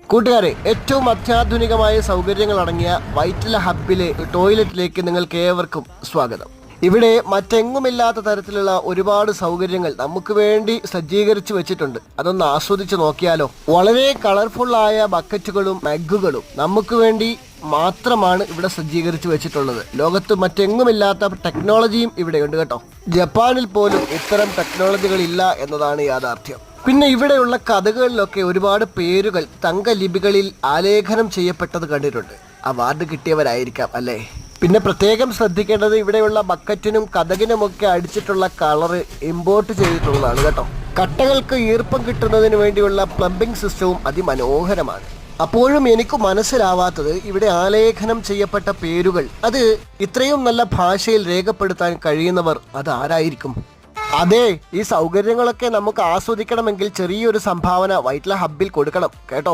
കൂട്ടുകാരെ, ഏറ്റവും അത്യാധുനികമായ സൗകര്യങ്ങൾ അടങ്ങിയ വൈറ്റില ഹബ്ബിലെ ടോയ്ലറ്റിലേക്ക് നിങ്ങൾക്ക് ഏവർക്കും സ്വാഗതം. ഇവിടെ മറ്റെങ്ങുമില്ലാത്ത തരത്തിലുള്ള ഒരുപാട് സൗകര്യങ്ങൾ നമുക്ക് വേണ്ടി സജ്ജീകരിച്ചു വെച്ചിട്ടുണ്ട്. അതൊന്ന് ആസ്വദിച്ച് നോക്കിയാലോ. വളരെ കളർഫുള്ളായ ബക്കറ്റുകളും മഗ്ഗുകളും നമുക്ക് വേണ്ടി മാത്രമാണ് ഇവിടെ സജ്ജീകരിച്ചു വെച്ചിട്ടുള്ളത്. ലോകത്ത് മറ്റെങ്ങുമില്ലാത്ത ടെക്നോളജിയും ഇവിടെയുണ്ട് കേട്ടോ. ജപ്പാനിൽ പോലും ഇത്തരം ടെക്നോളജികൾ ഇല്ല എന്നതാണ് യാഥാർത്ഥ്യം. പിന്നെ ഇവിടെയുള്ള കഥകളിലൊക്കെ ഒരുപാട് പേരുകൾ തങ്കലിപികളിൽ ആലേഖനം ചെയ്യപ്പെട്ടത് കണ്ടിട്ടുണ്ട്. അവാർഡ് കിട്ടിയവരായിരിക്കാം അല്ലേ. പിന്നെ പ്രത്യേകം ശ്രദ്ധിക്കേണ്ടത് ഇവിടെയുള്ള ബക്കറ്റിനും കഥകിനുമൊക്കെ അടിച്ചിട്ടുള്ള കളറ് ഇമ്പോർട്ട് ചെയ്തിട്ടുള്ളതാണ് കേട്ടോ. കട്ടകൾക്ക് ഈർപ്പം കിട്ടുന്നതിന് വേണ്ടിയുള്ള പ്ലംബിംഗ് സിസ്റ്റവും അതിമനോഹരമാണ്. അപ്പോഴും എനിക്ക് മനസ്സിലാവാത്തത് ഇവിടെ ആലേഖനം ചെയ്യപ്പെട്ട പേരുകൾ അത് ഇത്രയും നല്ല ഭാഷയിൽ രേഖപ്പെടുത്താൻ കഴിയുന്നവർ അത് ആരായിരിക്കും? അതെ, ഈ സൗകര്യങ്ങളൊക്കെ നമുക്ക് ആസ്വദിക്കണമെങ്കിൽ ചെറിയൊരു സംഭാവന വൈറ്റ്ല ഹബ്ബിൽ കൊടുക്കണം കേട്ടോ.